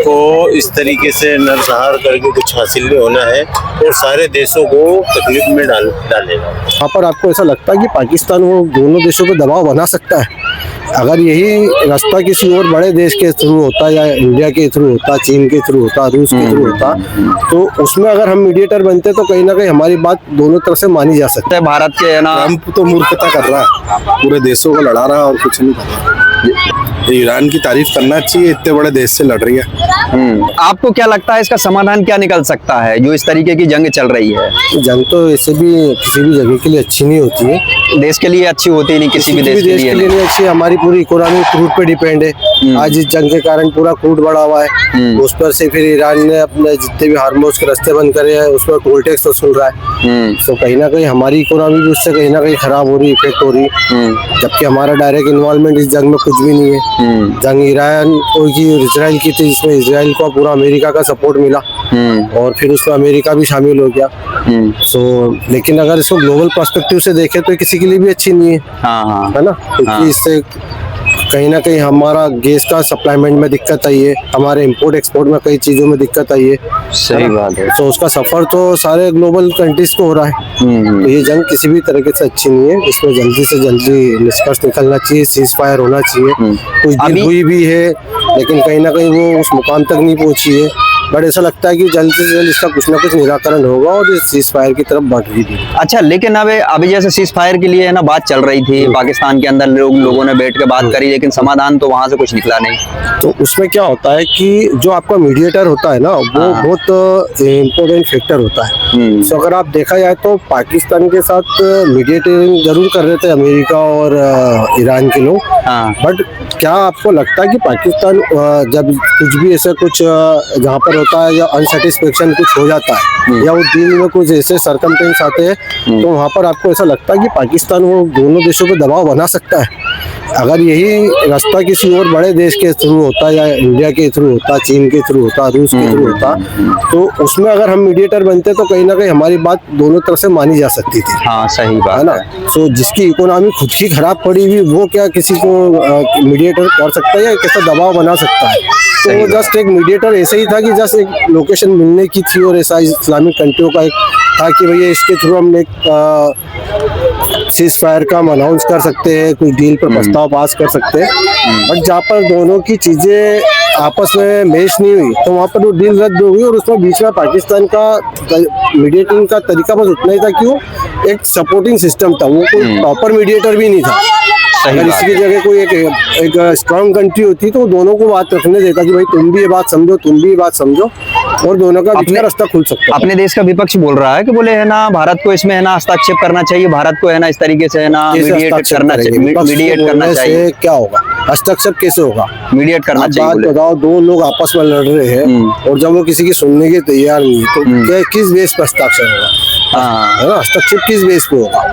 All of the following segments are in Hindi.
को इस तरीके से नरसंहार करके कुछ हासिल नहीं होना है और सारे देशों को तकलीफ में डालेगा। वहाँ पर आपको ऐसा लगता है कि पाकिस्तान वो दोनों देशों पर दबाव बना सकता है? अगर यही रास्ता किसी और बड़े देश के थ्रू होता या इंडिया के थ्रू होता, चीन के थ्रू होता, रूस के थ्रू होता, तो उसमें अगर हम मीडिएटर बनते तो कहीं ना कहीं हमारी बात दोनों तरफ से मानी जा सकती है। भारत के है ना, ट्रम्प तो मूर्खता कर रहा है, पूरे देशों को लड़ा रहा है और कुछ नहीं कर रहा। ईरान की तारीफ करना चाहिए, इतने बड़े देश से लड़ रही है। आपको क्या लगता है इसका समाधान क्या निकल सकता है जो इस तरीके की जंग चल रही है? जंग तो ऐसे भी किसी भी जगह के लिए अच्छी नहीं होती है, देश के लिए अच्छी होती नहीं, किसी भी देश के लिए नहीं अच्छी। हमारी पूरी इकोनॉमी क्रूड पे डिपेंड है। आज इस जंग के कारण पूरा क्रूड बढ़ा हुआ है। उस पर से फिर ईरान ने अपने जितने भी हार्मोज के रास्ते बंद करे हैं उस पर टोल टैक्स वसूल रहा है। तो कहीं ना कहीं हमारी इकोनॉमी भी उससे कहीं ना कहीं खराब हो रही, इफेक्ट हो रही, जबकि हमारा डायरेक्ट इन्वॉल्वमेंट इस जंग में कुछ भी नहीं है। जंग ईरान की इजराइल की थी, जिसमें इजराइल को पूरा अमेरिका का सपोर्ट मिला और फिर उसमें अमेरिका भी शामिल हो गया। लेकिन अगर इसको ग्लोबल पर्सपेक्टिव से देखें तो किसी के लिए भी अच्छी नहीं है, है ना? क्योंकि इससे कहीं ना कहीं हमारा गैस का सप्लाईमेंट में दिक्कत आई है, हमारे इंपोर्ट एक्सपोर्ट में कई चीजों में दिक्कत आई है। सही बात है। तो उसका सफर तो सारे ग्लोबल कंट्रीज को हो रहा है। तो ये जंग किसी भी तरीके से अच्छी नहीं है। इसमें जल्दी से जल्दी निष्कर्ष निकलना चाहिए, सीज फायर होना चाहिए। कुछ दिन हुई भी है लेकिन कहीं ना कहीं वो उस मुकाम तक नहीं पहुंची है। बट ऐसा लगता है कि जल्द से जल्द इसका कुछ ना कुछ निराकरण होगा और इस सीज फायर की तरफ बढ़ रही थी। अच्छा, लेकिन अभी जैसे सीज फायर के लिए है ना बात चल रही थी, पाकिस्तान के अंदर लोगों ने बैठ के बात करी, लेकिन समाधान तो वहां से कुछ निकला नहीं। तो उसमें क्या होता है कि जो आपका मीडिएटर होता है ना, वो बहुत इम्पोर्टेंट फैक्टर होता है। तो अगर आप देखा जाए तो पाकिस्तान के साथ मीडिएटिंग जरूर कर रहे थे अमेरिका और ईरान के लोग। बट क्या आपको लगता है कि पाकिस्तान जब कुछ भी ऐसा कुछ जहाँ पर होता है या अनसेटिस्फेक्शन कुछ हो जाता है या वो डील में कुछ ऐसे सरकमस्टेंस आते हैं, तो वहाँ पर आपको ऐसा लगता है कि पाकिस्तान वो दोनों देशों पे दबाव बना सकता है? अगर यही रास्ता किसी और बड़े देश के थ्रू होता या इंडिया के थ्रू होता, चीन के थ्रू होता, रूस के थ्रू होता, तो उसमें अगर हम मीडिएटर बनते तो कहीं ना कहीं हमारी बात दोनों तरफ से मानी जा सकती थी। हाँ, सही बात है ना। तो जिसकी इकोनॉमी खुद की खराब पड़ी हुई, वो क्या किसी को मीडिएटर कर सकता है या कैसा दबाव बना सकता है? तो जस्ट एक मीडिएटर ऐसे ही था कि जस्ट एक लोकेशन मिलने की थी और ऐसा इस्लामिक कंट्रियों का एक था कि भैया इसके थ्रू हम एक सीज फायर का हम अनाउंस कर सकते हैं, कुछ डील पर प्रस्ताव पास कर सकते हैं। बट जहाँ पर दोनों की चीजें आपस में मैच नहीं हुई तो वहाँ पर वो डील रद्द हो गई और उसमें बीच में पाकिस्तान का मीडिएटिंग का तरीका बस उतना ही था कि वो एक सपोर्टिंग सिस्टम था, वो कोई प्रॉपर मीडिएटर भी नहीं था। अगर इसकी जगह कोई एक स्ट्रांग कंट्री होती तो दोनों को बात रखने देता कि भाई तुम भी ये बात समझो, तुम भी ये बात समझो, और दोनों का अपना रास्ता खुल सकता है। अपने देश का विपक्ष बोल रहा है कि बोले है ना भारत को इसमें है ना हस्तक्षेप करना चाहिए, भारत को है ना इस तरीके से है ना मीडिएट करना चाहिए। क्या होगा? हस्तक्षेप कैसे होगा? मीडिएट करना चाहिए। बात बताओ, दो लोग आपस में लड़ रहे हैं और जब वो किसी की सुनने के तैयार नहीं तो किस बेस पर हस्ताक्षर होगा? है ना, हस्तक्षेप किस बेस पे होगा?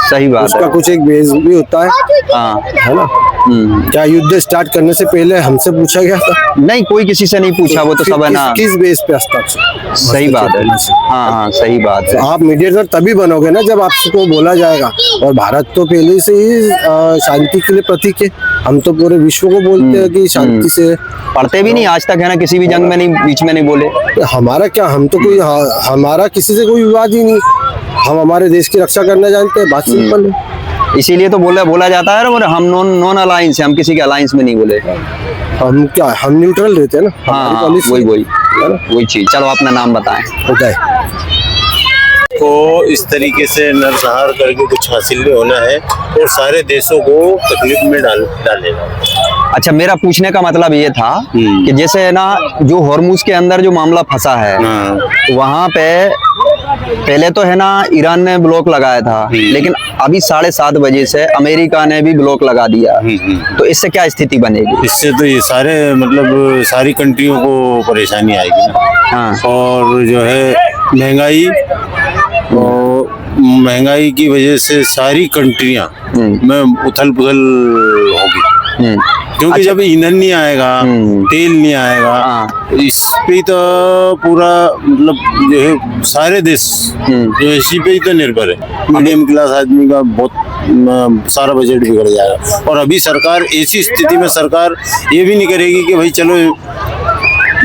सही बात उसका कुछ एक बेस भी होता है, है ना? क्या युद्ध स्टार्ट करने से पहले हमसे पूछा गया था? नहीं, कोई किसी से नहीं पूछा, वो तो सब है ना किस बेस पे हस्ताक्षर? सही बात है। हाँ, सही बात है। आप मीडिएटर तभी बनोगे ना जब आपको बोला जाएगा, और भारत तो पहले से ही शांति के लिए प्रतीक है। हम तो पूरे विश्व को बोलते हैं कि शांति से पढ़ते भी नहीं आज तक है ना, किसी भी जंग में नहीं, बीच में नहीं बोले। हमारा क्या, हम तो कोई हमारा किसी से कोई विवाद ही नहीं, हम हमारे देश की रक्षा करना जानते हैं, बात सिंपल है। इसीलिए तो बोला जाता है ना, हम नॉन अलायंस है, हम किसी के अलायंस में नहीं बोले। हम क्या, हम न्यूट्रल रहते हैं ना। हाँ, वही चीज। चलो अपना नाम बताएं। उदय। को इस तरीके से नरसंहार करके कुछ हासिल नहीं होना है और सारे देशों को तकलीफ में डालेगा। अच्छा, मेरा पूछने का मतलब ये था कि जैसे है ना जो हॉर्मुज के अंदर जो मामला फंसा है, वहाँ पे पहले तो है ना ईरान ने ब्लॉक लगाया था, लेकिन अभी 7:30 बजे से अमेरिका ने भी ब्लॉक लगा दिया। तो इससे क्या स्थिति बनेगी? इससे तो ये सारी कंट्रियों को परेशानी आएगी ना। हाँ। और जो है महंगाई की वजह से सारी कंट्रियां में उथल पुथल होगी, क्योंकि जब ईंधन नहीं आएगा, तेल नहीं आएगा, इस पे तो पूरा मतलब जो है सारे देश जो इसी पे ही तो निर्भर है। मीडियम क्लास आदमी का बहुत सारा बजट बिगड़ जाएगा। और अभी सरकार ऐसी स्थिति में सरकार ये भी नहीं करेगी कि भाई चलो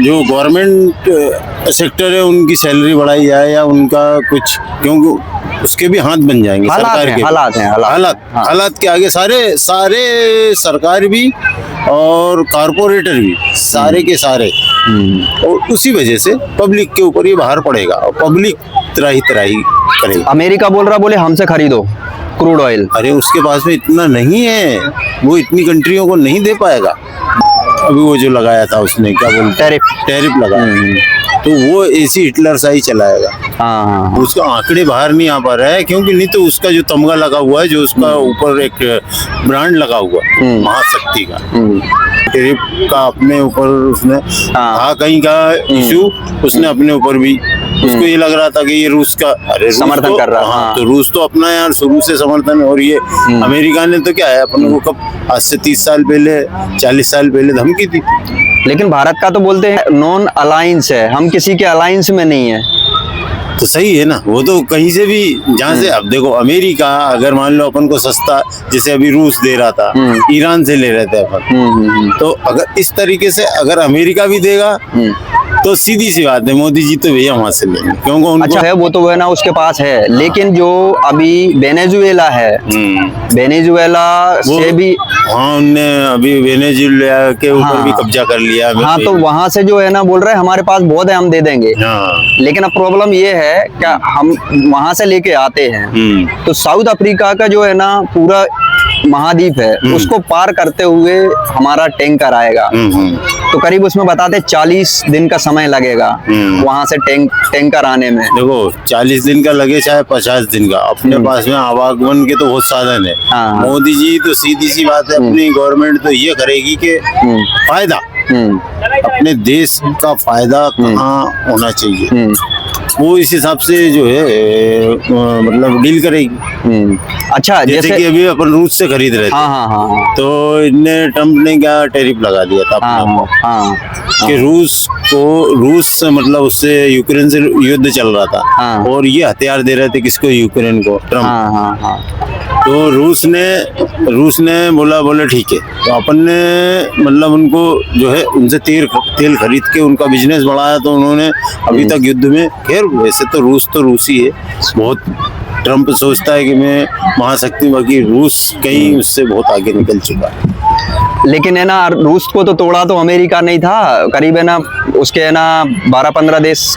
जो गवर्नमेंट सेक्टर है उनकी सैलरी बढ़ाई जाए या उनका कुछ, क्योंकि उसके भी हाथ बन जाएंगे सरकार के। हालात के आगे सारे सरकार भी और कारपोरेटर भी, सारे के सारे। और उसी वजह से पब्लिक के ऊपर ये बाहर पड़ेगा और पब्लिक त्राही करेगी। अमेरिका बोल रहा, बोले हमसे खरीदो क्रूड ऑयल। अरे उसके पास में इतना नहीं है, वो इतनी कंट्रियों को नहीं दे पाएगा। अभी वो जो लगाया था उसने, क्या बोलते, टैरिफ लगाया, तो वो ऐसी हिटलर सा ही चलाएगा। हाँ, उसका आंकड़े बाहर नहीं आ पा रहा है, क्योंकि नहीं तो उसका जो तमगा लगा हुआ है, जो उसका ऊपर एक ब्रांड लगा हुआ है महाशक्ति का, टैरिफ का अपने ऊपर उसने कहीं का इशू उसने अपने ऊपर भी, उसको ये लग रहा था कि ये रूस का, अरे समर्थन कर रहा है। तो रूस तो अपना यार शुरू से समर्थन है। और ये अमेरिका ने तो क्या है, अपने को कब आज से 30 साल पहले 40 साल पहले धमकी दी। लेकिन भारत का तो बोलते हैं नॉन अलायंस है, हम किसी के अलायंस में नहीं है। तो सही है ना, वो तो कहीं से भी, जहाँ से, अब देखो अमेरिका अगर मान लो अपन को सस्ता, जैसे अभी रूस दे रहा था, ईरान से ले रहे थे अपन, तो अगर इस तरीके से अगर अमेरिका भी देगा तो सीधी सी बात है, मोदी जी तो भैया वहां से लेंगे, क्योंकि उनको अच्छा है, वो तो है ना उसके पास है। लेकिन जो अभी वेनेजुएला है, वेनेजुएला से भी, हाँ उनने अभी वेनेजुएला के ऊपर भी कब्जा कर लिया। हाँ, तो वहां से जो है ना बोल रहे हैं हमारे पास बहुत है, हम दे देंगे। लेकिन अब प्रॉब्लम ये है क्या, हम वहां से लेके आते हैं तो साउथ अफ्रीका का जो है ना पूरा महाद्वीप है, उसको पार करते हुए हमारा टैंकर आएगा, तो करीब उसमें बताते 40 दिन का समय लगेगा वहां से टैंकर आने में। देखो 40 दिन का लगे चाहे 50 दिन का, अपने पास में आवागमन के तो बहुत साधन है। मोदी जी तो सीधी सी बात है, अपनी गवर्नमेंट तो ये करेगी कि फायदा, अपने देश का फायदा कहाँ होना चाहिए, वो इस हिसाब से जो है मतलब डील करेगी। अच्छा, जैसे कि अभी अपन रूस से खरीद रहे थे, हाँ। तो इनने ट्रम्प ने क्या टैरिफ लगा दिया था कि रूस से मतलब उससे यूक्रेन से युद्ध चल रहा था, और ये हथियार दे रहे थे किसको, यूक्रेन को, ट्रम्प। तो रूस ने बोला ठीक है, तो अपन ने मतलब उनको जो है उनसे तेल खरीद के उनका बिजनेस बढ़ाया, तो उन्होंने अभी तक युद्ध में, खैर वैसे तो रूस ही है, बहुत ट्रम्प सोचता है कि मैं महाशक्ति, बाकी रूस कहीं उससे बहुत आगे निकल चुका है। लेकिन है ना, रूस को तो तोड़ा तो अमेरिका नहीं था, करीब है ना उसके है ना 12-15 देश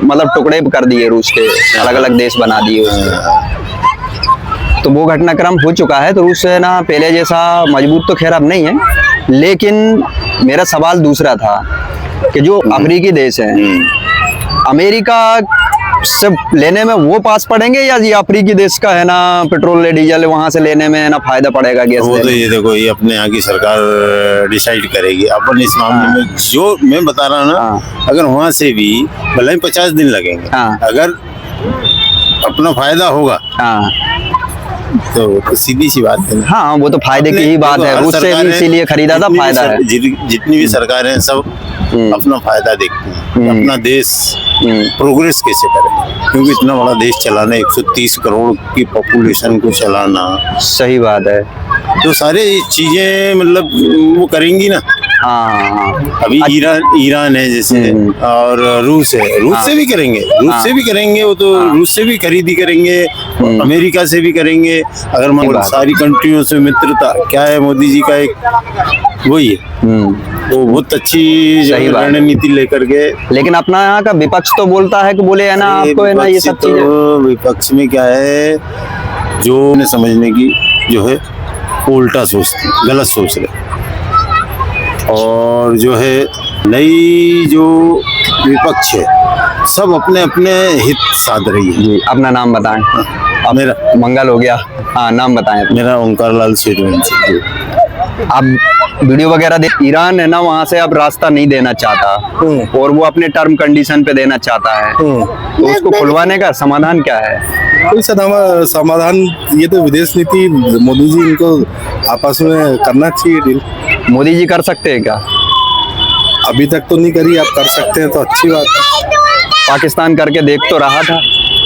मतलब टुकड़े कर दिए, रूस के अलग अलग देश बना दिए उसके। तो वो घटनाक्रम हो चुका है, तो रूस है ना पहले जैसा मजबूत तो खैर अब नहीं है। लेकिन मेरा सवाल दूसरा था कि जो अफ्रीकी देश है, अमेरिका से लेने में वो पास पड़ेंगे या ये अफ्रीकी देश का है ना पेट्रोल डीजल वहां से लेने में है ना फायदा पड़ेगा गैस? वो तो ये देखो, ये अपने यहाँ की सरकार डिसाइड करेगी। अपन इस मामले में जो मैं बता रहा हूँ ना, अगर वहां से भी भले ही 50 दिन लगेंगे, अगर अपना फायदा होगा तो सीधी सी बात है। हाँ, वो तो फायदे की ही बात है, उससे भी इसीलिए खरीदा था, फायदा है। जितनी भी सरकारें हैं सब अपना फायदा देखती हैं, अपना देश प्रोग्रेस कैसे करे, क्योंकि इतना बड़ा देश चलाना, 130 करोड़ की पॉपुलेशन को चलाना, सही बात है, तो सारे चीजें मतलब वो करेंगी ना। अभी ईरान है जैसे, और रूस है, रूस से भी करेंगे, वो तो रूस से भी खरीदी करेंगे, अमेरिका से भी करेंगे। अगर मान सारी कंट्रियों से मित्रता, क्या है मोदी जी का एक वही है, वो बहुत अच्छी रणनीति लेकर के। लेकिन अपना यहाँ का विपक्ष तो बोलता है कि बोले है ना आपको है ना ये सब चीजें, विपक्ष में क्या है, जो उन्हें समझने की जो है उल्टा सोचते, गलत सोच रहे, और जो है नई जो विपक्ष है सब अपने अपने हित साध रही है। अपना नाम बताएं। मेरा मंगल हो गया। हाँ, नाम बताएं। मेरा ओंकार लाल सूर्यवंशी। आप वीडियो वगैरह देख, ईरान है ना वहाँ से अब रास्ता नहीं देना चाहता और वो अपने टर्म कंडीशन पे देना चाहता है, तो उसको खुलवाने का समाधान क्या है? कोई समाधान, ये तो विदेश नीति मोदी जी इनको आपस में करना चाहिए डील। मोदी जी कर सकते हैं क्या? अभी तक तो नहीं करी, आप कर सकते हैं तो अच्छी बात है। पाकिस्तान करके देख तो रहा था।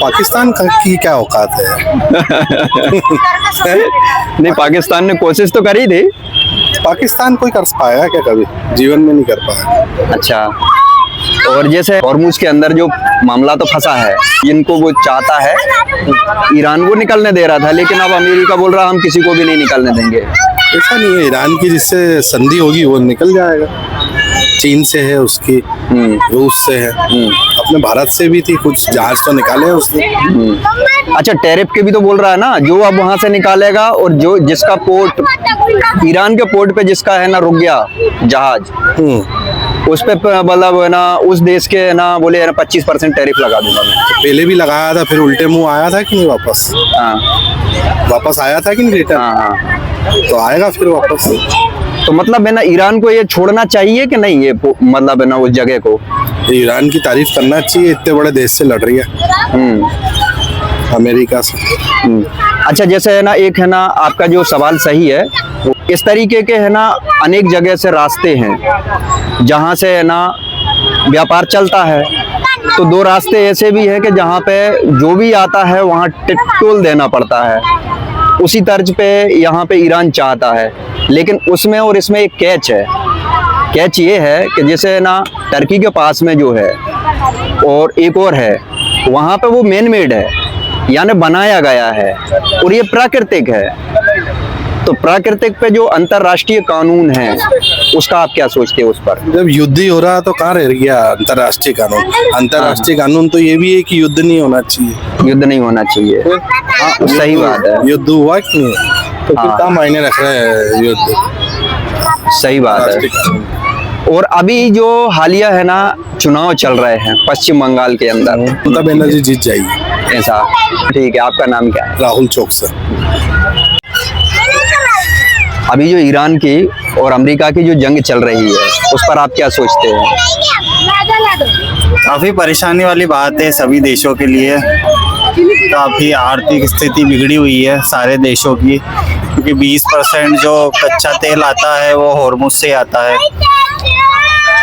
पाकिस्तान की क्या औकात है? नहीं, पाकिस्तान ने कोशिश तो करी थी। पाकिस्तान कोई कर पाया क्या कभी? जीवन में नहीं कर पाया। अच्छा, और जैसे हॉर्मुज के अंदर जो मामला तो फंसा है, जिनको वो चाहता है ईरान वो निकलने दे रहा था, लेकिन अब अमेरिका बोल रहा हम किसी को भी नहीं निकलने देंगे। ऐसा नहीं है, ईरान की जिससे संधि होगी वो निकल जाएगा। चीन से है उसकी, रूस से है, अपने भारत से भी थी, कुछ जहाज तो निकाले हैं उसने। अच्छा, टैरिफ के भी तो बोल रहा है ना, जो अब वहां से निकालेगा और जो जिसका पोर्ट ईरान के पोर्ट पे जिसका है ना रुक गया जहाज, उस पे मतलब है ना उस देश के है ना बोले 25% टैरिफ लगा दूंगा मैं। पहले भी लगाया था, फिर उल्टे मुंह आया था कि नहीं वापस? वापस आया था कि नहीं रिटर्न? तो आएगा फिर वापस। तो मतलब है ना ईरान को ये छोड़ना चाहिए कि नहीं, ये मतलब है ना उस जगह को ईरान की तारीफ करना चाहिए, इतने बड़े देश से लड़ रही है, अमेरिका से। अच्छा, जैसे है ना एक है ना आपका जो सवाल सही है, इस तरीके के है ना अनेक जगह से रास्ते हैं जहां से है ना व्यापार चलता है। तो दो रास्ते ऐसे भी है कि जहां पे जो भी आता है वहां टोल देना पड़ता है। उसी तर्ज पे यहाँ पे ईरान चाहता है, लेकिन उसमें और इसमें एक कैच है। कैच ये है कि जैसे ना टर्की के पास में जो है और एक और है, वहाँ पे वो मैन मेड है, यानी बनाया गया है, और ये प्राकृतिक है। तो प्राकृतिक पे जो अंतर्राष्ट्रीय कानून है उसका आप क्या सोचते हैं उस पर? जब युद्ध ही हो रहा तो कहाँ रह गया अंतर्राष्ट्रीय कानून? अंतर्राष्ट्रीय कानून तो ये भी है कि युद्ध नहीं होना चाहिए। युद्ध नहीं होना चाहिए, हाँ सही बात है। युद्ध हुआ क्यों? तो कितना मायने रख रहे हैं युद्ध? सही बात है। और अभी जो हालिया है ना चुनाव चल रहे हैं पश्चिम बंगाल के अंदर, ममता बनर्जी जीत जाएगी। ऐसा? ठीक है, आपका नाम क्या है? राहुल चौकसी। अभी जो ईरान की और अमेरिका की जो जंग चल रही है उस पर आप क्या सोचते हैं? काफ़ी परेशानी वाली बात है सभी देशों के लिए। काफ़ी आर्थिक स्थिति बिगड़ी हुई है सारे देशों की, क्योंकि 20% जो कच्चा तेल आता है वो हॉर्मुज से आता है।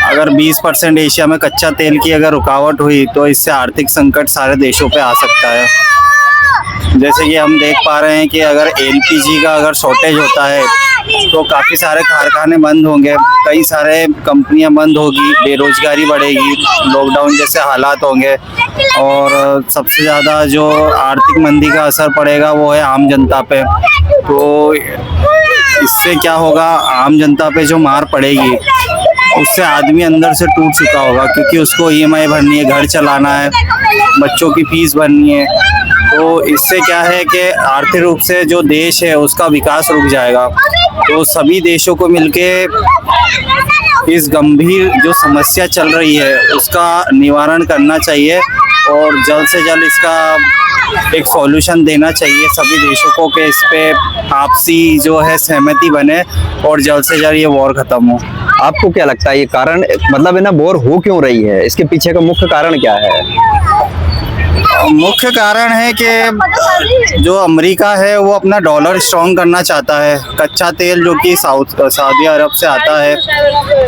अगर 20% एशिया में कच्चा तेल की अगर रुकावट हुई तो इससे आर्थिक संकट सारे देशों पे आ सकता है। जैसे कि हम देख पा रहे हैं कि अगर एलपीजी का अगर शॉर्टेज होता है तो काफ़ी सारे कारखाने बंद होंगे, कई सारे कंपनियां बंद होगी, बेरोजगारी बढ़ेगी, लॉकडाउन जैसे हालात होंगे, और सबसे ज़्यादा जो आर्थिक मंदी का असर पड़ेगा वो है आम जनता पे। तो इससे क्या होगा, आम जनता पे जो मार पड़ेगी उससे आदमी अंदर से टूट चुका होगा, क्योंकि उसको ईएमआई भरनी है, घर चलाना है, बच्चों की फीस भरनी है। तो इससे क्या है कि आर्थिक रूप से जो देश है उसका विकास रुक जाएगा। तो सभी देशों को मिलके इस गंभीर जो समस्या चल रही है उसका निवारण करना चाहिए, और जल्द से जल्द इसका एक सॉल्यूशन देना चाहिए सभी देशों को कि इस पे आपसी जो है सहमति बने और जल्द से जल्द ये वॉर खत्म हो। आपको क्या लगता है ये कारण मतलब है ना वॉर हो क्यों रही है? इसके पीछे का मुख्य कारण क्या है? मुख्य कारण है कि जो अमेरिका है वो अपना डॉलर स्ट्रॉन्ग करना चाहता है। कच्चा तेल जो कि सऊदी अरब से आता है,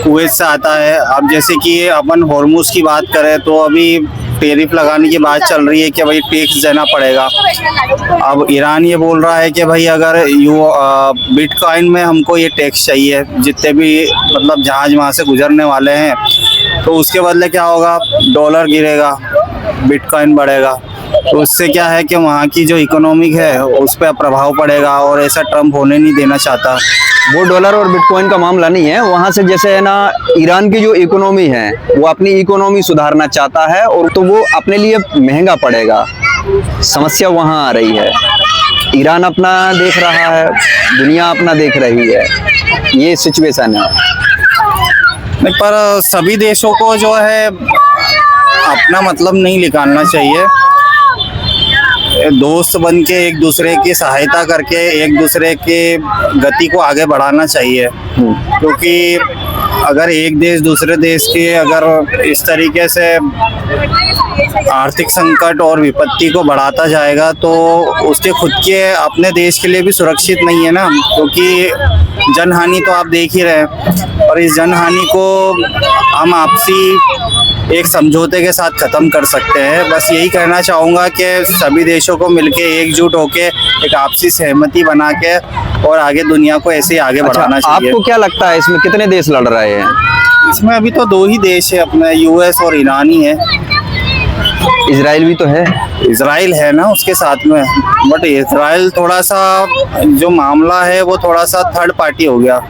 कुवैत से आता है। अब जैसे कि अपन हॉर्मुज की बात करें तो अभी टैरिफ लगाने की बात चल रही है कि भाई टैक्स देना पड़ेगा। अब ईरान ये बोल रहा है कि भाई अगर बिटकॉइन में हमको ये टैक्स चाहिए, जितने भी मतलब जहाज वहाँ से गुजरने वाले हैं, तो उसके बदले क्या होगा, डॉलर गिरेगा, बिटकॉइन बढ़ेगा। तो उससे क्या है कि वहाँ की जो इकोनॉमिक है उस पर प्रभाव पड़ेगा, और ऐसा ट्रम्प होने नहीं देना चाहता। वो डॉलर और बिटकॉइन का मामला नहीं है, वहाँ से जैसे है ना ईरान की जो इकोनॉमी है वो अपनी इकोनॉमी सुधारना चाहता है, और तो वो अपने लिए महंगा पड़ेगा। समस्या वहाँ आ रही है। ईरान अपना देख रहा है, दुनिया अपना देख रही है, ये सिचुएशन है। नहीं, पर सभी देशों को जो है अपना मतलब नहीं निकालना चाहिए। दोस्त बन के एक दूसरे की सहायता करके एक दूसरे के गति को आगे बढ़ाना चाहिए, क्योंकि अगर एक देश दूसरे देश की अगर इस तरीके से आर्थिक संकट और विपत्ति को बढ़ाता जाएगा तो उसके खुद के अपने देश के लिए भी सुरक्षित नहीं है ना, क्योंकि जनहानि तो आप देख ही रहे हैं। और इस जनहानि को हम आपसी एक समझौते के साथ ख़त्म कर सकते हैं। बस यही कहना चाहूँगा कि सभी देशों को मिलके एकजुट होके एक आपसी सहमति बना के और आगे दुनिया को ऐसे ही आगे बढ़ाना चाहिए। आपको क्या लगता है इसमें कितने देश लड़ रहे हैं? इसमें अभी तो दो ही देश है अपना, यूएस और ईरान ही है। इजराइल भी तो है। इजराइल है ना उसके साथ में, बट इजराइल थोड़ा सा जो मामला है वो थोड़ा सा थर्ड पार्टी हो गया।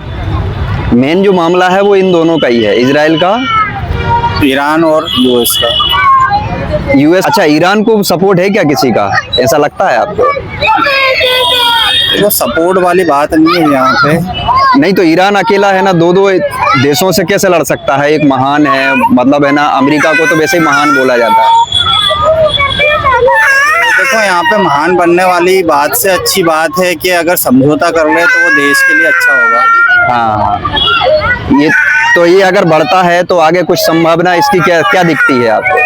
मेन जो मामला है वो इन दोनों का ही है, इजराइल का, ईरान और यूएस का। यूएस। अच्छा, ईरान को सपोर्ट है क्या किसी का, ऐसा लगता है आपको? वो सपोर्ट वाली बात नहीं है यहाँ पे। नहीं तो ईरान अकेला है ना, दो दो देशों से कैसे लड़ सकता है? एक महान है, मतलब है ना, अमेरिका को तो वैसे ही महान बोला जाता है। देखो यहाँ पे महान बनने वाली बात से अच्छी बात है कि अगर समझौता कर ले तो वो देश के लिए अच्छा होगा। हाँ, ये अगर बढ़ता है तो आगे कुछ संभावना इसकी क्या क्या दिखती है आपको?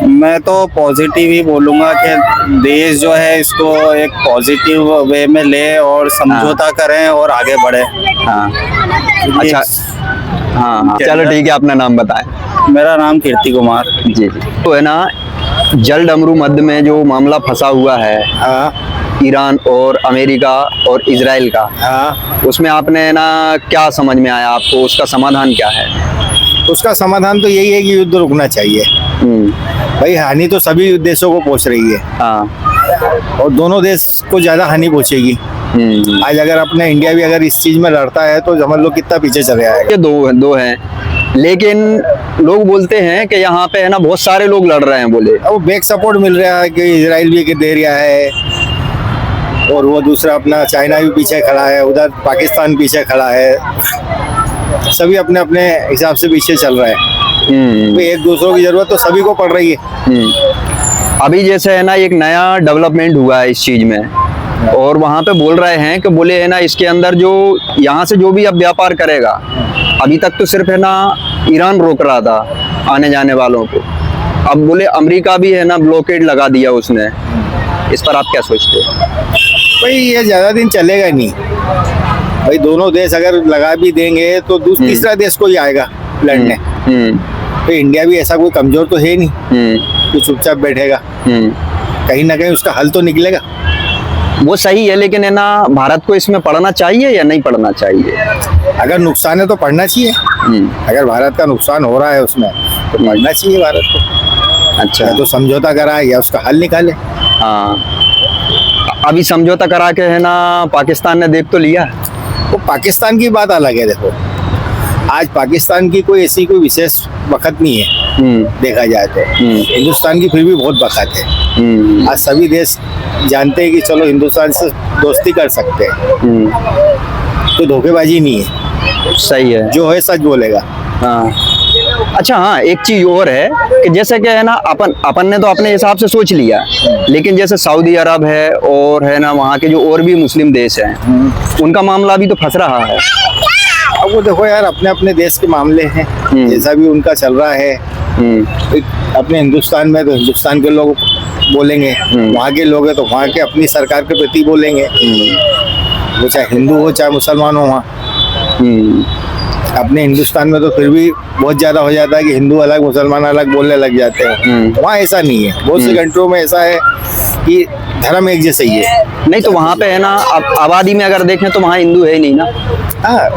मैं तो पॉजिटिव ही बोलूंगा कि देश जो है इसको एक पॉजिटिव वे में ले और समझौता करें और आगे बढ़े। हाँ, अच्छा, हाँ, चलो ठीक है, अपना नाम बताएं। मेरा नाम कीर्ति कुमार। जी जी। तो है ना, जलडमरू मध्य में जो मामला फंसा हुआ है, ईरान और अमेरिका और इजराइल का, उसमें आपने ना क्या समझ में आया आपको? उसका समाधान क्या है? उसका समाधान तो यही है कि युद्ध रुकना चाहिए। भाई हानि तो सभी देशों को पहुंच रही है। हाँ। और दोनों देश को ज्यादा हानि पहुंचेगी। आज अगर अपना इंडिया भी अगर इस चीज में लड़ता है तो समझ लो कितना पीछे चले आएगा। ये दो हैं, लेकिन लोग बोलते हैं कि यहाँ पे है ना बहुत सारे लोग लड़ रहे हैं, बोले वो बैक सपोर्ट मिल रहा है कि इजराइल भी दे रहा है, और वो दूसरा अपना चाइना भी पीछे खड़ा है, उधर पाकिस्तान पीछे खड़ा है, सभी अपने अपने हिसाब से पीछे चल रहा है। तो एक दूसरों की जरूरत तो सभी को पड़ रही है। अभी जैसे है ना एक नया डेवलपमेंट हुआ है इस चीज में, और वहाँ पे बोल रहे हैं कि बोले है ना इसके अंदर जो यहाँ से जो भी अब व्यापार करेगा, अभी तक तो सिर्फ है ना ईरान रोक रहा था आने जाने वालों को, अब बोले अमेरिका भी है ना ब्लॉकेड लगा दिया उसने। इस पर आप क्या सोचते हैं? भाई ये ज्यादा दिन चलेगा नहीं भाई, दोनों देश अगर लगा भी देंगे तो तीसरा देश कोई आएगा लड़ने। तो इंडिया भी ऐसा कोई कमजोर तो है नहीं कि चुपचाप बैठेगा, कहीं ना कहीं उसका हल तो निकलेगा। वो सही है, लेकिन है ना भारत को इसमें पढ़ना चाहिए या नहीं पढ़ना चाहिए? अगर नुकसान है तो पढ़ना चाहिए। अगर भारत का नुकसान हो रहा है उसमें तो पढ़ना चाहिए भारत को। अच्छा, तो समझौता कराए या उसका हल निकाले। हाँ, अभी समझौता करा के है ना पाकिस्तान ने देख तो लिया। वो पाकिस्तान की बात अलग है। देखो आज पाकिस्तान की कोई ऐसी कोई विशेष वक्त नहीं है, देखा जाए तो हिंदुस्तान की फिर भी बहुत वक्त है। आज सभी देश जानते हैं कि चलो हिंदुस्तान से दोस्ती कर सकते हैं, तो धोखेबाजी नहीं है। सही है, जो है सच बोलेगा। हाँ। अच्छा, हाँ, एक चीज और है कि जैसे कि है ना अपन ने तो अपने हिसाब से सोच लिया, लेकिन जैसे सऊदी अरब है और है ना वहाँ के जो और भी मुस्लिम देश हैं, उनका मामला भी तो फंस रहा है। अब वो देखो यार, अपने अपने देश के मामले हैं, जैसा भी उनका चल रहा है। अपने हिंदुस्तान में तो हिंदुस्तान के लोग बोलेंगे, वहाँ के लोग हैं तो वहाँ के अपनी सरकार के प्रति बोलेंगे, वो चाहे हिंदू हो चाहे मुसलमान हो। वहाँ अपने हिंदुस्तान में तो फिर भी बहुत ज्यादा हो जाता है कि हिंदू अलग मुसलमान अलग बोलने लग जाते हैं। वहाँ ऐसा नहीं है, बहुत से कंट्रियों में ऐसा है कि धर्म एक जैसे ही है। नहीं तो वहाँ पे है ना आबादी में अगर देखें तो वहाँ हिंदू है ही नहीं ना। हाँ,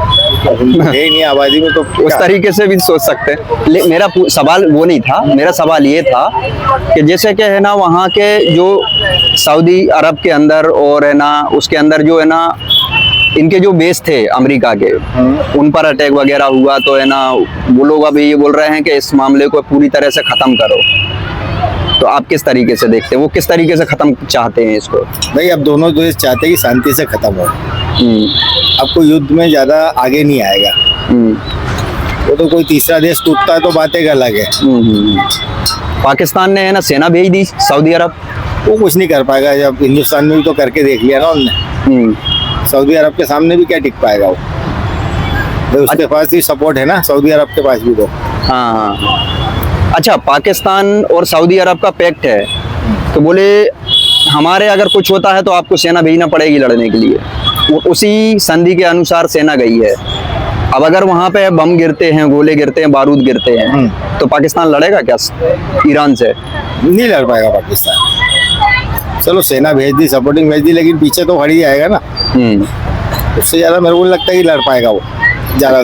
हिंदू है ही नहीं आबादी में, तो उस तरीके से भी सोच सकते हैं। मेरा सवाल वो नहीं था, मेरा सवाल ये था कि जैसे कि है ना वहाँ के जो सऊदी अरब के अंदर और है ना उसके अंदर जो है ना इनके जो बेस थे अमेरिका के, उन पर अटैक वगैरह हुआ, तो है ना वो लोग अभी ये बोल रहे हैं कि इस मामले को पूरी तरह से खत्म करो। तो आप किस तरीके से देखते हैं, वो किस तरीके से खत्म चाहते हैं इसको? भाई अब दोनों देश चाहते हैं कि शांति से खत्म हो। अब कोई युद्ध में ज्यादा आगे नहीं आएगा। वो तो कोई तीसरा देश टूटता है तो बातें अलग है। पाकिस्तान ने है ना सेना भेज दी सऊदी अरब, वो कुछ नहीं कर पाएगा। जब हिंदुस्तान में भी तो करके देख लिया ना उनने, सऊदी अरब के सामने भी क्या टिक पाएगा वो? भाई उसके पास भी सपोर्ट है ना, सऊदी अरब के पास भी तो। हाँ, अच्छा, पाकिस्तान और सऊदी अरब का पैक्ट है, तो बोले हमारे अगर कुछ होता है तो आपको सेना भेजना पड़ेगी लड़ने के लिए। वो उसी संधि के अनुसार सेना गई है। अब अगर वहाँ पे बम गिरते हैं, गोले गिरते हैं, बारूद गिरते हैं, तो पाकिस्तान लड़ेगा क्या ईरान से? नहीं लड़ पाएगा पाकिस्तान। चलो सेना भेज दी, सपोर्टिंग भेज दी, लेकिन पीछे तो खड़ी जाएगा ना। उससे ज्यादा मेरे को लगता है कि लड़ पाएगा वो ज्यादा।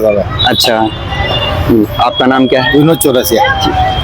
अच्छा, आपका नाम क्या है? विनोद चौरसिया।